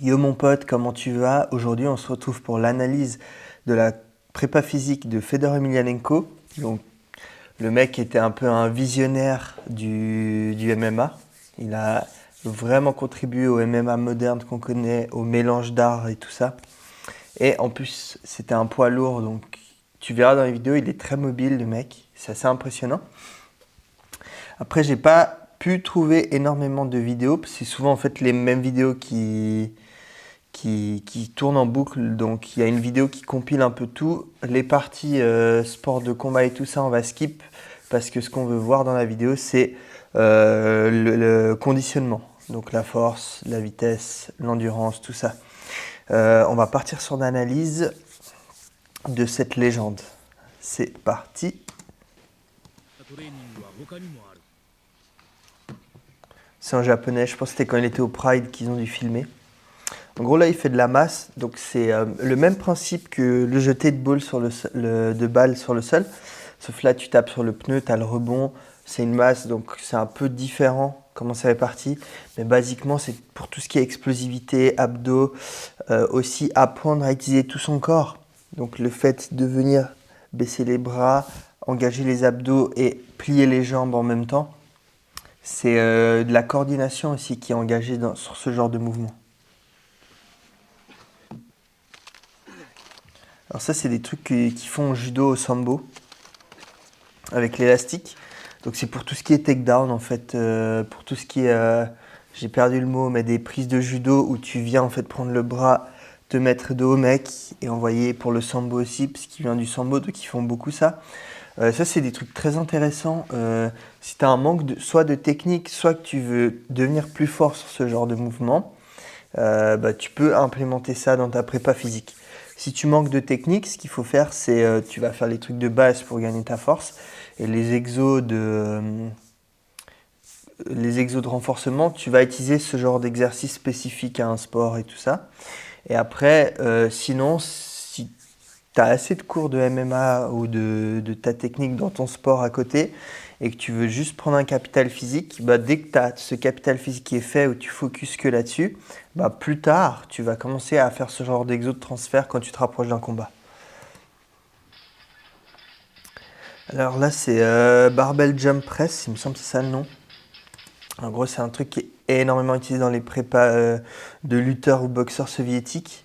Yo mon pote, comment tu vas? Aujourd'hui, on se retrouve pour l'analyse de la prépa physique de Fedor Emelianenko. Donc, le mec était un peu un visionnaire du MMA. Il a vraiment contribué au MMA moderne qu'on connaît, au mélange d'art et tout ça. Et en plus, c'était un poids lourd, donc tu verras dans les vidéos, il est très mobile, le mec. C'est assez impressionnant. Après, j'ai pas pu trouver énormément de vidéos, parce que c'est souvent en fait les mêmes vidéos qui tourne en boucle. Donc il y a une vidéo qui compile un peu tout. Les parties sport de combat et tout ça, on va skip parce que ce qu'on veut voir dans la vidéo, c'est le conditionnement. Donc la force, la vitesse, l'endurance, tout ça. On va partir sur l'analyse de cette légende. C'est parti. C'est en japonais, je pense que c'était quand il était au Pride qu'ils ont dû filmer. En gros, là, il fait de la masse, donc c'est le même principe que le jeté de balle de balle sur le sol. Sauf là, tu tapes sur le pneu, tu as le rebond, c'est une masse, donc c'est un peu différent comment c'est réparti. Mais basiquement, c'est pour tout ce qui est explosivité, abdos, aussi apprendre à utiliser tout son corps. Donc le fait de venir baisser les bras, engager les abdos et plier les jambes en même temps, c'est de la coordination aussi qui est engagée sur ce genre de mouvement. Alors ça, c'est des trucs qui font au judo, au sambo, avec l'élastique. Donc c'est pour tout ce qui est takedown, en fait, pour tout ce qui est, j'ai perdu le mot, mais des prises de judo où tu viens en fait prendre le bras, te mettre dos au mec et envoyer pour le sambo aussi, parce qu'il vient du sambo, donc ils font beaucoup ça. Ça, c'est des trucs très intéressants. Si tu as un manque soit de technique, soit que tu veux devenir plus fort sur ce genre de mouvement, tu peux implémenter ça dans ta prépa physique. Si tu manques de technique, ce qu'il faut faire, c'est tu vas faire les trucs de base pour gagner ta force et les exos de renforcement, tu vas utiliser ce genre d'exercice spécifique à un sport et tout ça. Et après, sinon, si tu as assez de cours de MMA ou de ta technique dans ton sport à côté et que tu veux juste prendre un capital physique, dès que tu as ce capital physique qui est fait où tu focuses que là-dessus, plus tard, tu vas commencer à faire ce genre d'exo de transfert quand tu te rapproches d'un combat. Alors là, c'est Barbell Jump Press, il me semble que c'est ça le nom. En gros, c'est un truc qui est énormément utilisé dans les prépas de lutteurs ou boxeurs soviétiques.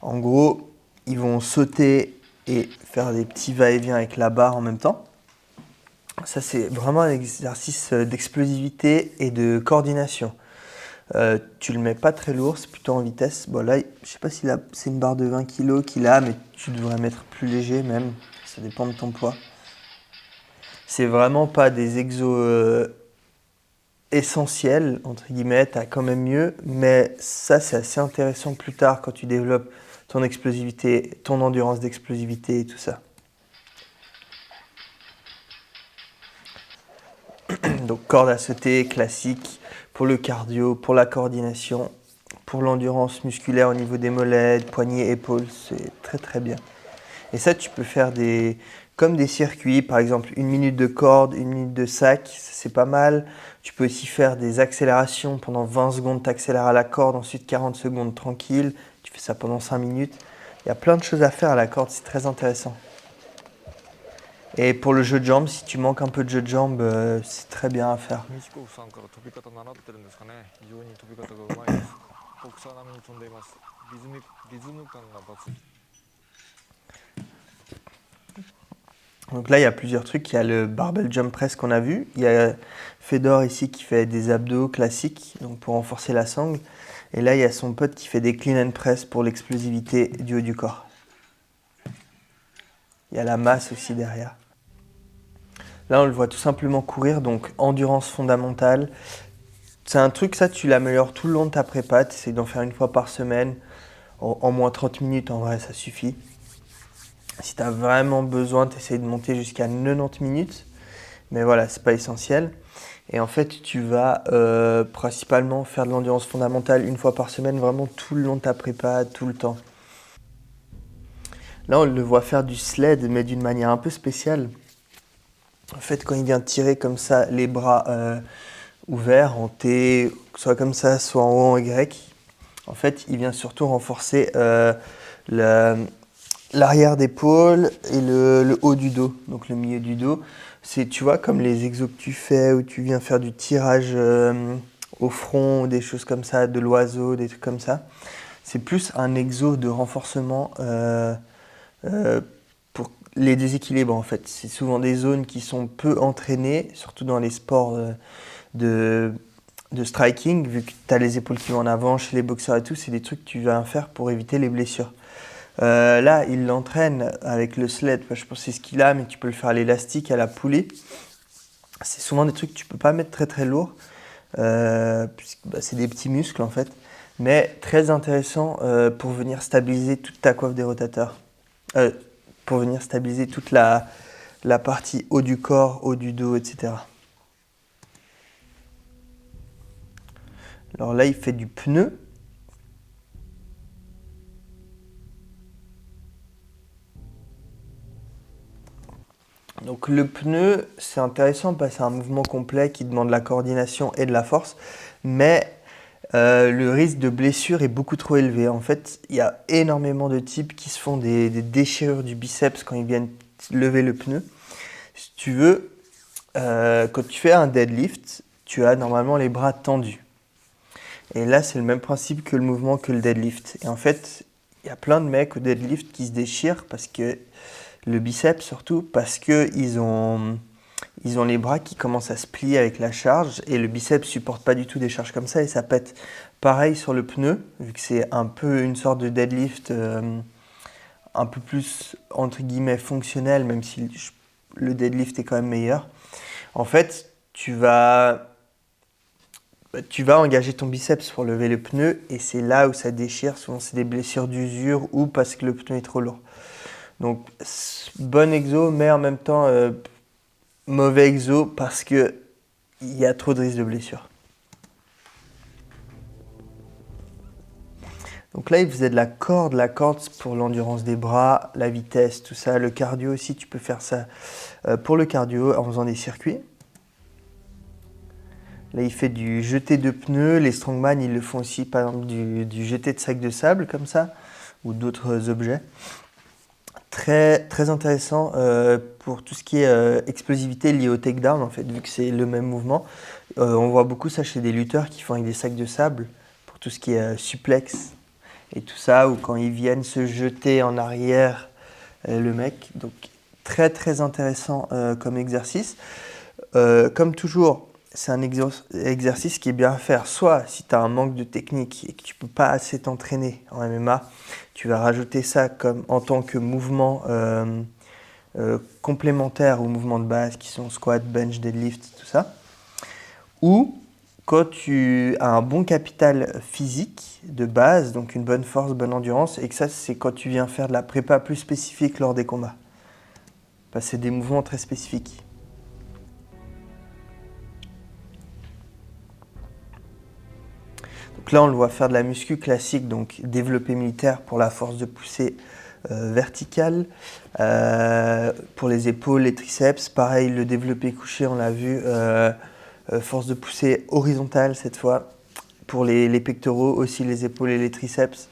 En gros, ils vont sauter et faire des petits va-et-vient avec la barre en même temps. Ça, c'est vraiment un exercice d'explosivité et de coordination. Tu le mets pas très lourd, c'est plutôt en vitesse. Bon, là, je sais pas si c'est une barre de 20 kg qu'il a, mais tu devrais mettre plus léger même. Ça dépend de ton poids. C'est vraiment pas des exos essentiels, entre guillemets, t'as quand même mieux, mais ça, c'est assez intéressant plus tard quand tu développes ton explosivité, ton endurance d'explosivité et tout ça. Donc corde à sauter classique pour le cardio, pour la coordination, pour l'endurance musculaire au niveau des mollets, poignets, épaules, c'est très très bien. Et ça, tu peux faire comme des circuits, par exemple 1 minute de corde, 1 minute de sac, c'est pas mal. Tu peux aussi faire des accélérations pendant 20 secondes, tu accélères à la corde, ensuite 40 secondes tranquille, tu fais ça pendant 5 minutes. Il y a plein de choses à faire à la corde, c'est très intéressant. Et pour le jeu de jambes, si tu manques un peu de jeu de jambes, c'est très bien à faire. Donc là, il y a plusieurs trucs. Il y a le barbell jump press qu'on a vu. Il y a Fedor ici qui fait des abdos classiques, donc pour renforcer la sangle. Et là, il y a son pote qui fait des clean and press pour l'explosivité du haut du corps. Il y a la masse aussi derrière. Là, on le voit tout simplement courir, donc endurance fondamentale. C'est un truc, ça, tu l'améliores tout le long de ta prépa. Tu essaies d'en faire une fois par semaine. En moins 30 minutes, en vrai, ça suffit. Si tu as vraiment besoin, tu essaies de monter jusqu'à 90 minutes. Mais voilà, c'est pas essentiel. Et en fait, tu vas principalement faire de l'endurance fondamentale une fois par semaine, vraiment tout le long de ta prépa, tout le temps. Là, on le voit faire du sled, mais d'une manière un peu spéciale. En fait, quand il vient tirer comme ça, les bras ouverts en T, soit comme ça, soit en haut en Y, En fait, il vient surtout renforcer l'arrière d'épaule et le haut du dos, donc le milieu du dos. C'est, tu vois, comme les exos que tu fais, où tu viens faire du tirage au front, des choses comme ça, de l'oiseau, des trucs comme ça. C'est plus un exo de renforcement euh, pour les déséquilibres en fait. C'est souvent des zones qui sont peu entraînées, surtout dans les sports de, de striking, vu que tu as les épaules qui vont en avant chez les boxeurs et tout, c'est des trucs que tu vas faire pour éviter les blessures. Là, il l'entraîne avec le sled, je pense que c'est ce qu'il a, mais tu peux le faire à l'élastique, à la poulie. C'est souvent des trucs que tu peux pas mettre très très lourd, puisque c'est des petits muscles en fait, mais très intéressant pour venir stabiliser toute ta coiffe des rotateurs. Euh, pour venir stabiliser toute la partie haut du corps, haut du dos, etc. Alors là, il fait du pneu. Donc le pneu, c'est intéressant parce que c'est un mouvement complet qui demande la coordination et de la force, mais le risque de blessure est beaucoup trop élevé. En fait, il y a énormément de types qui se font des déchirures du biceps quand ils viennent lever le pneu. Si tu veux, quand tu fais un deadlift, tu as normalement les bras tendus. Et là, c'est le même principe que le mouvement que le deadlift. Et en fait, il y a plein de mecs au deadlift qui se déchirent parce que le biceps surtout parce que ils ont les bras qui commencent à se plier avec la charge et le biceps supporte pas du tout des charges comme ça et ça pète. Pareil sur le pneu, vu que c'est un peu une sorte de deadlift un peu plus entre guillemets fonctionnel, même si le deadlift est quand même meilleur. En fait, tu vas engager ton biceps pour lever le pneu et c'est là où ça déchire. Souvent, c'est des blessures d'usure ou parce que le pneu est trop lourd. Donc, bon exo, mais en même temps, mauvais exo parce que il y a trop de risques de blessure. Donc là, il faisait de la corde. La corde, c'est pour l'endurance des bras, la vitesse, tout ça. Le cardio aussi, tu peux faire ça pour le cardio en faisant des circuits. Là, il fait du jeté de pneus. Les strongman, ils le font aussi, par exemple, du jeté de sac de sable, comme ça, ou d'autres objets. Très, très intéressant pour tout ce qui est explosivité liée au takedown, en fait, vu que c'est le même mouvement. On voit beaucoup ça chez des lutteurs qui font avec des sacs de sable pour tout ce qui est suplex et tout ça, ou quand ils viennent se jeter en arrière, le mec. Donc, très, très intéressant comme exercice. Comme toujours, c'est un exercice qui est bien à faire. Soit si tu as un manque de technique et que tu ne peux pas assez t'entraîner en MMA, tu vas rajouter ça comme en tant que mouvement complémentaire aux mouvements de base qui sont squat, bench, deadlift, tout ça. Ou quand tu as un bon capital physique de base, donc une bonne force, bonne endurance, et que ça c'est quand tu viens faire de la prépa plus spécifique lors des combats. Parce que c'est des mouvements très spécifiques. Donc là, on le voit faire de la muscu classique, donc développé militaire pour la force de poussée verticale, pour les épaules, les triceps. Pareil, le développé couché, on l'a vu, force de poussée horizontale cette fois. Pour les pectoraux, aussi les épaules et les triceps.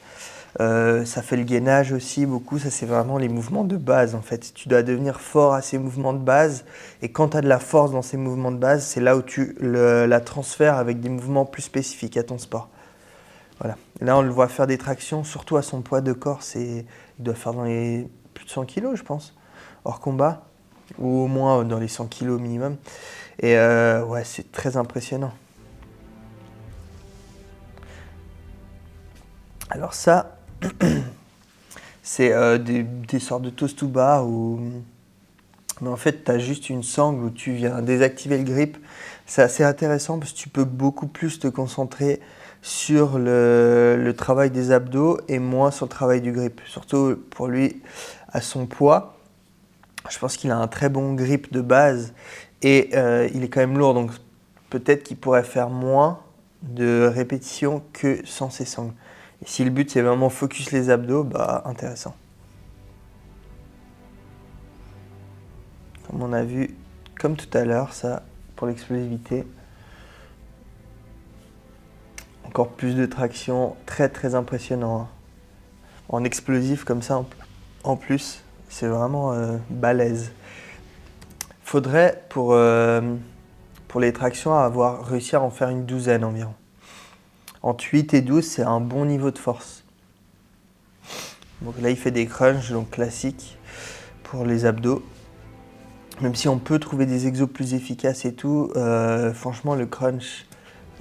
Ça fait le gainage aussi beaucoup, ça c'est vraiment les mouvements de base en fait. Tu dois devenir fort à ces mouvements de base et quand tu as de la force dans ces mouvements de base, c'est là où tu la transfères avec des mouvements plus spécifiques à ton sport. Voilà. Et là on le voit faire des tractions, surtout à son poids de corps, il doit faire dans les plus de 100 kilos je pense, hors combat, ou au moins dans les 100 kilos minimum. Et ouais, c'est très impressionnant. Alors ça, c'est des sortes de toast to bar où mais en fait tu as juste une sangle où tu viens désactiver le grip. C'est assez intéressant parce que tu peux beaucoup plus te concentrer sur le travail des abdos et moins sur le travail du grip. Surtout pour lui, à son poids, je pense qu'il a un très bon grip de base et il est quand même lourd. Donc peut-être qu'il pourrait faire moins de répétitions que sans ses sangles. Et si le but c'est vraiment focus les abdos, bah intéressant. Comme on a vu, comme tout à l'heure, ça, pour l'explosivité. Encore plus de traction, très impressionnant, hein. En explosif comme ça en plus, c'est vraiment balèze. Faudrait pour les tractions avoir réussi à en faire une douzaine environ. Entre 8 et 12, c'est un bon niveau de force. Donc là, il fait des crunchs, donc classiques pour les abdos. Même si on peut trouver des exos plus efficaces et tout, franchement, le crunch,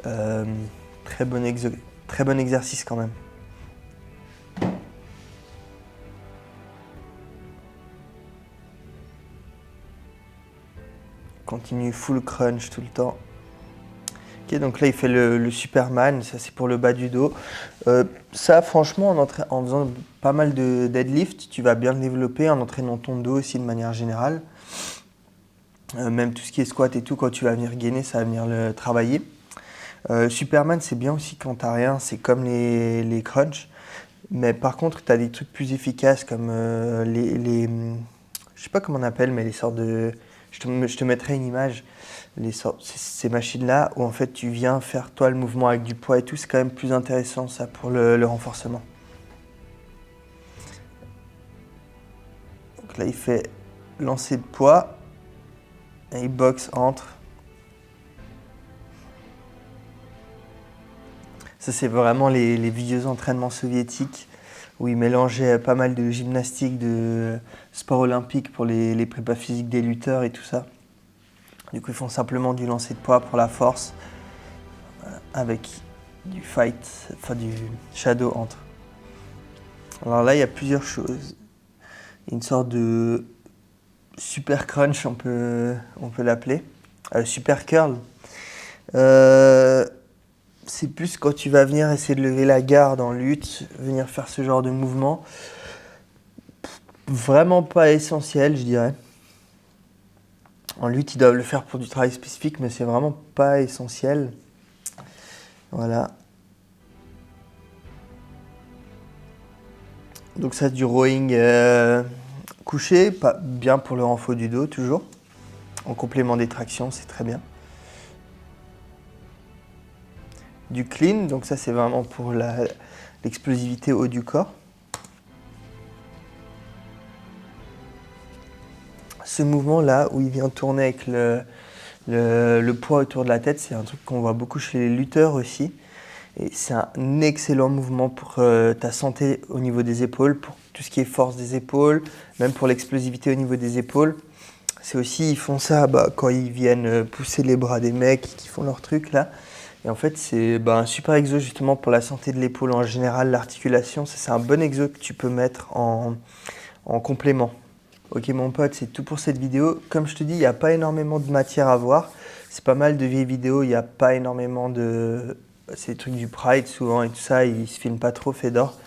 très bon exercice quand même. Continue full crunch tout le temps. Ok, donc là il fait le Superman, ça c'est pour le bas du dos. Ça franchement en faisant pas mal de deadlift, tu vas bien le développer en entraînant ton dos aussi de manière générale. Même tout ce qui est squat et tout, quand tu vas venir gainer, ça va venir le travailler. Superman c'est bien aussi quand t'as rien, c'est comme les crunchs. Mais par contre tu as des trucs plus efficaces comme je sais pas comment on appelle, mais les sortes de... Je te mettrai une image, ces machines-là, où en fait tu viens faire toi le mouvement avec du poids et tout, c'est quand même plus intéressant ça pour le renforcement. Donc là il fait lancer de poids, et il boxe entre. Ça c'est vraiment les vieux entraînements soviétiques, où ils mélangeaient pas mal de gymnastique, de sport olympique pour les prépas physiques des lutteurs et tout ça. Du coup, ils font simplement du lancer de poids pour la force avec du fight, enfin du shadow entre. Alors là, il y a plusieurs choses. Une sorte de super crunch, on peut l'appeler. Super curl. C'est plus quand tu vas venir essayer de lever la garde en lutte, venir faire ce genre de mouvement. Vraiment pas essentiel, je dirais. En lutte, ils doivent le faire pour du travail spécifique, mais c'est vraiment pas essentiel. Voilà. Donc ça, c'est du rowing couché, pas bien pour le renfort du dos, toujours. En complément des tractions, c'est très bien. Du clean, donc ça, c'est vraiment pour l'explosivité haut du corps. Ce mouvement-là, où il vient tourner avec le poids autour de la tête, c'est un truc qu'on voit beaucoup chez les lutteurs aussi. Et c'est un excellent mouvement pour ta santé au niveau des épaules, pour tout ce qui est force des épaules, même pour l'explosivité au niveau des épaules. C'est aussi, ils font ça quand ils viennent pousser les bras des mecs qui font leur truc là. Et en fait, c'est un super exo justement pour la santé de l'épaule en général, l'articulation. C'est un bon exo que tu peux mettre en complément. Ok mon pote, c'est tout pour cette vidéo. Comme je te dis, il n'y a pas énormément de matière à voir. C'est pas mal de vieilles vidéos, il n'y a pas énormément de... C'est des trucs du Pride souvent et tout ça, ils se filment pas trop Fedor.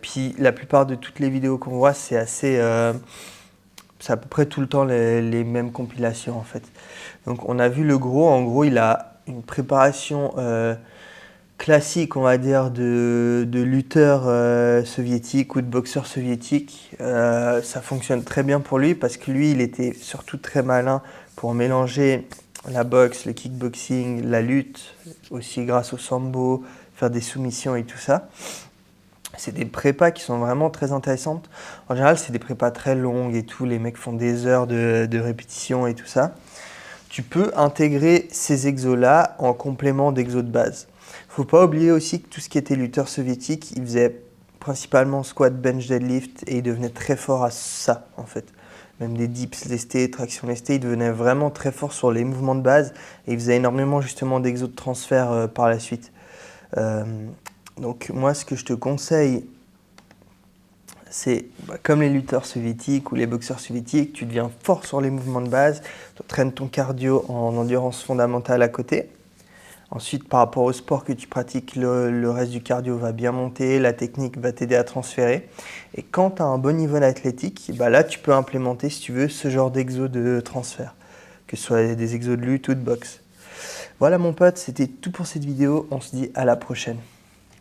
Puis la plupart de toutes les vidéos qu'on voit, c'est assez... c'est à peu près tout le temps les mêmes compilations en fait. Donc on a vu le gros, en gros il a une préparation classique, on va dire, de lutteur soviétique ou de boxeur soviétique. Ça fonctionne très bien pour lui parce que lui, il était surtout très malin pour mélanger la boxe, le kickboxing, la lutte, aussi grâce au sambo, faire des soumissions et tout ça. C'est des prépas qui sont vraiment très intéressantes. En général, c'est des prépas très longues et tout. Les mecs font des heures de répétition et tout ça. Tu peux intégrer ces exos-là en complément d'exos de base. Faut pas oublier aussi que tout ce qui était lutteur soviétique, ils faisaient principalement squat, bench, deadlift et ils devenaient très forts à ça en fait. Même des dips lestés, traction lestée, ils devenaient vraiment très forts sur les mouvements de base et ils faisaient énormément justement d'exos de transfert par la suite. Donc moi ce que je te conseille, c'est comme les lutteurs soviétiques ou les boxeurs soviétiques, tu deviens fort sur les mouvements de base, tu entraînes ton cardio en endurance fondamentale à côté. Ensuite, par rapport au sport que tu pratiques, le reste du cardio va bien monter, la technique va t'aider à transférer. Et quand tu as un bon niveau athlétique, là, tu peux implémenter, si tu veux, ce genre d'exo de transfert, que ce soit des exos de lutte ou de boxe. Voilà mon pote, c'était tout pour cette vidéo. On se dit à la prochaine.